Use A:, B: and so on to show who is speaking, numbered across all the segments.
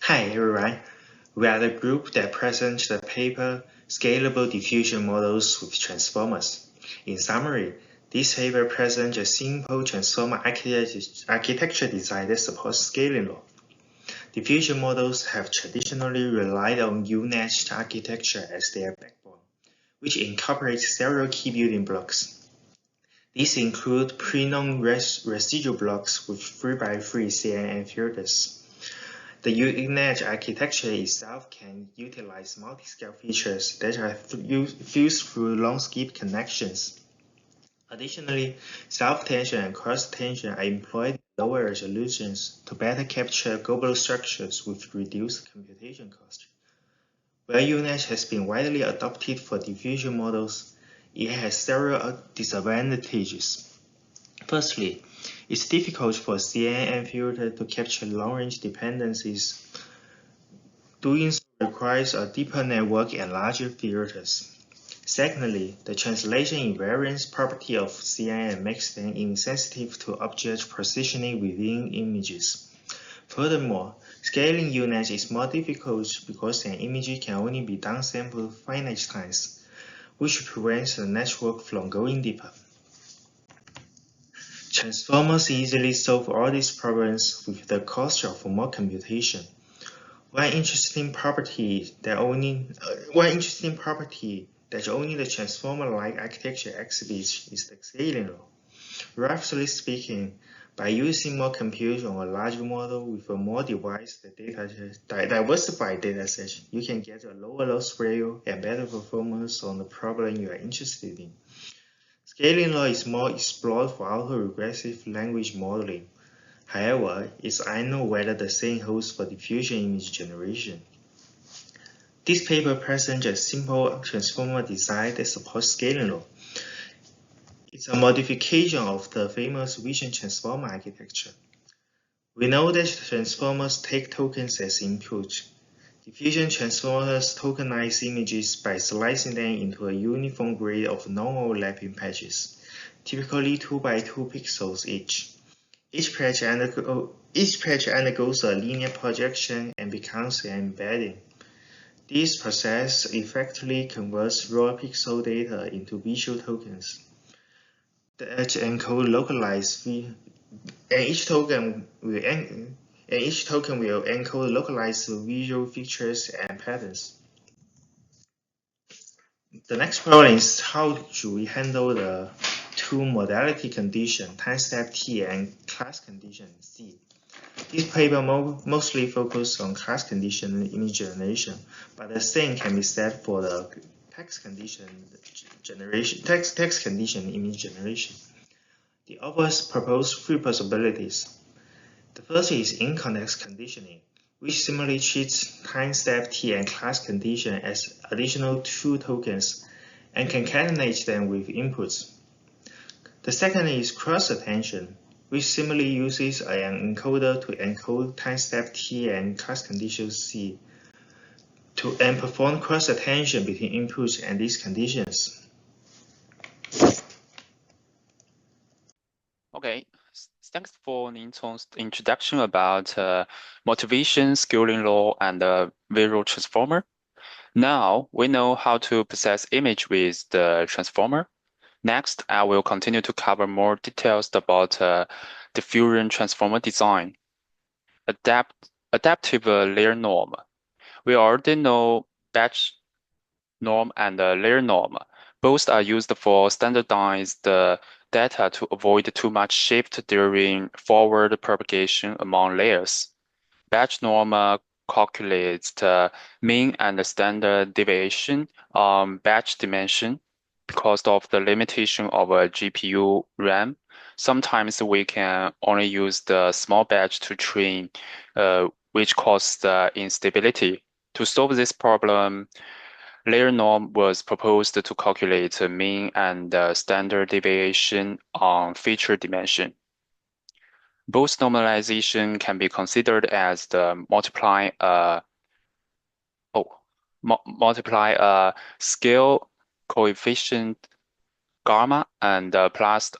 A: Hi everyone, we are the group that presents the paper Scalable Diffusion Models with Transformers. In summary, this paper presents a simple transformer architecture design that supports scaling law. Diffusion models have traditionally relied on U-Nest architecture as their backbone, which incorporates several key building blocks. These include pre-known residual blocks with 3x3 CNN filters. The U-Nest architecture itself can utilize multi-scale features that are fused through long skip connections. Additionally, self-tension and cross-tension are employed at lower resolutions to better capture global structures with reduced computation cost. While U-Nest has been widely adopted for diffusion models, it has several disadvantages. Firstly, it's difficult for CNN filter to capture long-range dependencies. Doing so requires a deeper network and larger filters. Secondly, the translation invariance property of CNN makes them insensitive to object positioning within images. Furthermore, scaling U-Nest is more difficult because an image can only be downsampled finite times, which prevents the network from going deeper. Transformers easily solve all these problems with the cost of more computation. One interesting property that only the transformer-like architecture exhibits is the scaling law. Roughly speaking, by using more compute on a larger model with a more diversified dataset, you can get a lower loss ratio and better performance on the problem you are interested in. Scaling law is more explored for autoregressive language modeling. However, it's unknown whether the same holds for diffusion image generation. This paper presents a simple transformer design that supports scaling law. It's a modification of the famous vision transformer architecture. We know that transformers take tokens as input. Diffusion transformers tokenize images by slicing them into a uniform grid of non-overlapping patches, typically 2x2 pixels each. Each patch undergoes a linear projection and becomes an embedding. This process effectively converts raw pixel data into visual tokens that encode localized and each token will encode localized visual features and patterns. The next problem is how should we handle the two modality condition, time step T and class condition C. This paper mostly focuses on class condition image generation, but the same can be said for the text condition image generation. The authors propose three possibilities. The first is in-context conditioning, which similarly treats time step T and class condition as additional two tokens and concatenate them with inputs. The second is cross-attention, which similarly uses an encoder to encode time step T and class condition C and perform cross-attention between inputs and these conditions.
B: Okay, thanks for Ningtong's introduction about motivation, scaling law, and visual transformer. Now we know how to process image with the transformer. Next, I will continue to cover more details about diffusion transformer design. Adaptive layer norm. We already know batch norm and layer norm. Both are used for standardized data to avoid too much shift during forward propagation among layers. Batch norm calculates the mean and standard deviation on batch dimension. Because of the limitation of a GPU RAM, sometimes we can only use the small batch to train, which causes instability. To solve this problem, layer norm was proposed to calculate mean and standard deviation on feature dimension. Both normalization can be considered as the multiply scale coefficient gamma and plus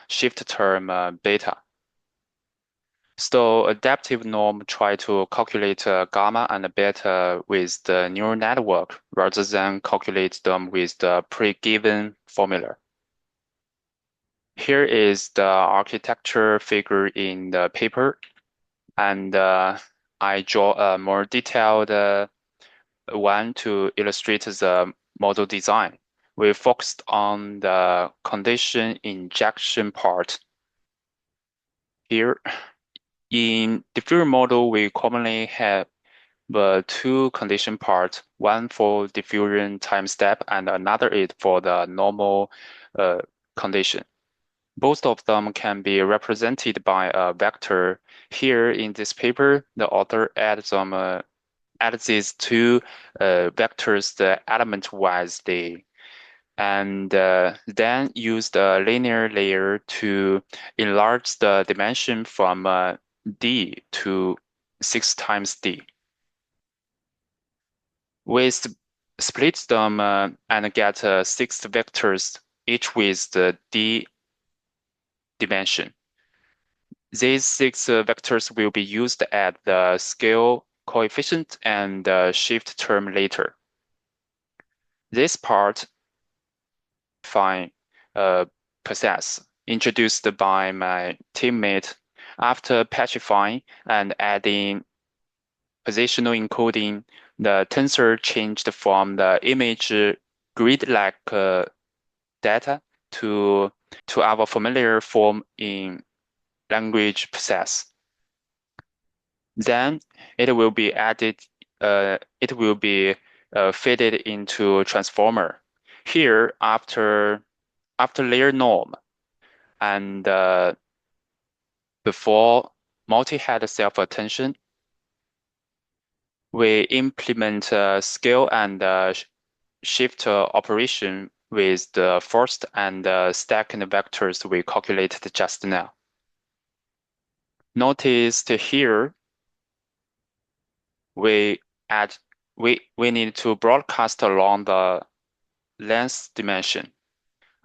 B: shift term beta. So adaptive norm try to calculate gamma and beta with the neural network rather than calculate them with the pre-given formula. Here is the architecture figure in the paper, and I draw a more detailed one to illustrate the model design. We focused on the condition injection part. Here, in diffusion model, we commonly have the two condition parts, one for diffusion time step and another is for the normal condition. Both of them can be represented by a vector. Here in this paper, the author adds these two vectors the element-wise and then used a linear layer to enlarge the dimension from d to 6 times d. We split them and get 6 vectors, each with the d dimension. These 6 vectors will be used at the scale coefficient and shift term later. This part, fine process, introduced by my teammate after patchifying and adding positional encoding, the tensor changed from the image grid-like data to our familiar form in language process. Then it will be added, it will be fitted into transformer. Here, after layer norm and before multi-head self-attention, we implement scale and shift operation with the first and second vectors we calculated just now. Notice here we need to broadcast along the length dimension.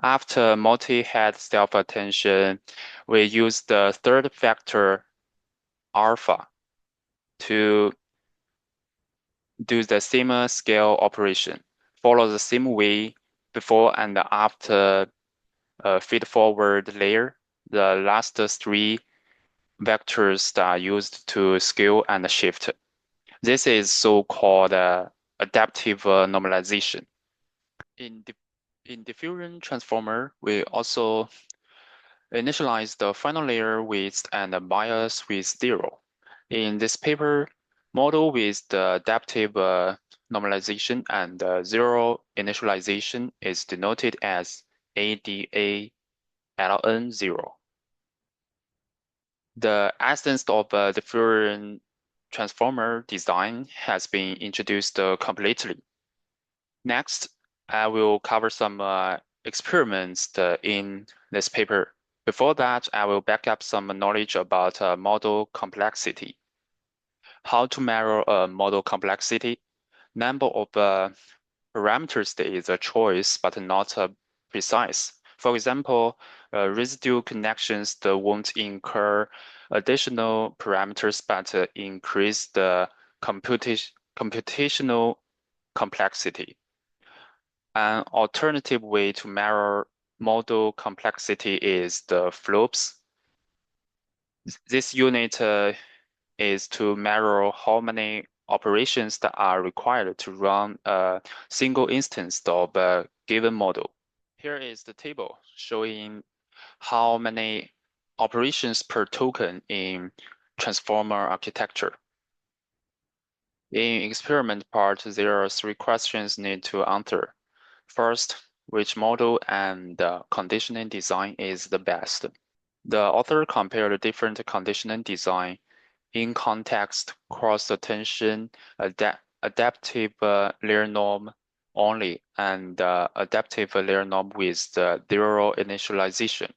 B: After multi-head self-attention, we use the third vector alpha to do the same scale operation. Follow the same way before and after feed-forward layer. The last 3 vectors are used to scale and shift. This is so-called adaptive normalization. In diffusion transformer, we also initialize the final layer width and bias with 0. In this paper, model with the adaptive normalization and 0 initialization is denoted as ADA ln 0. The essence of the diffusion transformer design has been introduced completely. Next, I will cover some experiments in this paper. Before that, I will back up some knowledge about model complexity. How to measure model complexity? Number of parameters is a choice, but not precise. For example, residual connections that won't incur additional parameters, but increase the computational complexity. An alternative way to measure model complexity is the FLOPS. This unit is to measure how many operations that are required to run a single instance of a given model. Here is the table showing how many operations per token in transformer architecture. In experiment part, there are 3 questions need to answer. First, which model and conditioning design is the best? The author compared different conditioning design in context, cross-attention, adaptive layer norm only, and adaptive layer norm with 0 initialization.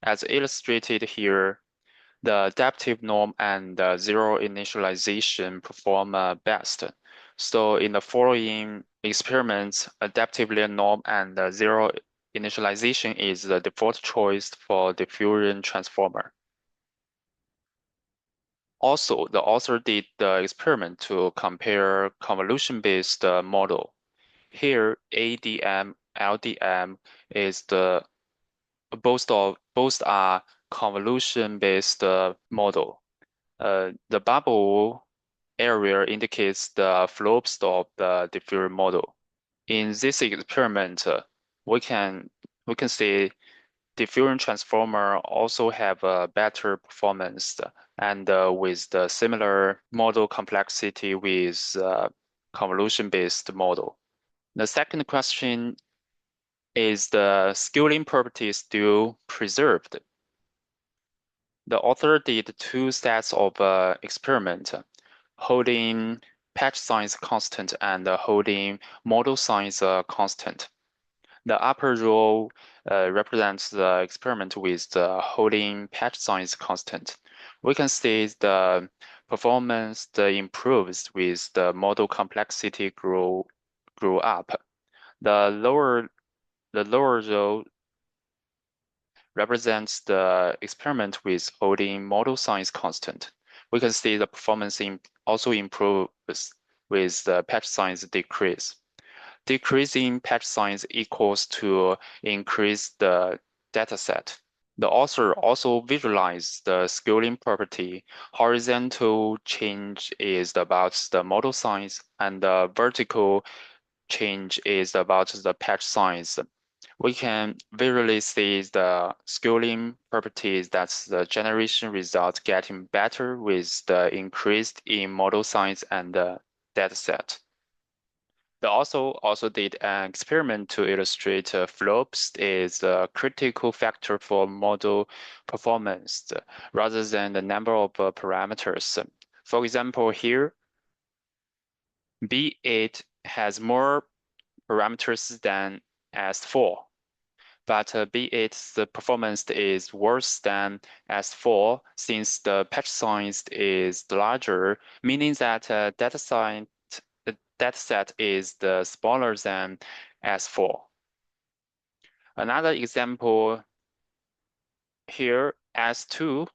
B: As illustrated here, the adaptive norm and 0 initialization perform best. So in the following experiments, adaptive layer norm and 0 initialization is the default choice for diffusion transformer. Also, the author did the experiment to compare convolution-based model. Here, ADM, LDM is the both are convolution-based model. The bubble area indicates the slopes of the diffusion model. In this experiment, we can see diffusion transformer also have a better performance and with the similar model complexity with convolution-based model. The second question is the scaling property still preserved? The author did two sets of experiment holding patch size constant and holding model size constant. The upper row represents the experiment with the holding patch size constant. We can see the performance improves with the model complexity grew up. The lower row represents the experiment with holding model size constant. We can see the performance also improves with the patch size decrease. Decreasing patch size equals to increase the dataset. The author also visualized the scaling property. Horizontal change is about the model size, and the vertical change is about the patch size. We can visually see the scaling properties that's the generation result getting better with the increase in model size and the dataset. The author also did an experiment to illustrate flops is a critical factor for model performance rather than the number of parameters. For example, here, B8 has more parameters than S4, but B8's performance is worse than S4 since the patch size is larger, meaning that the dataset is smaller than S4. Another example here, S2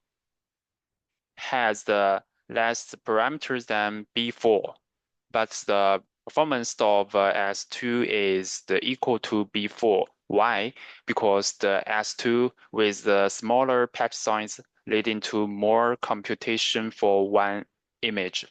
B: has the less parameters than B4, but the performance of S2 is equal to B4. Why? Because the S2 with the smaller patch size leading to more computation for one image.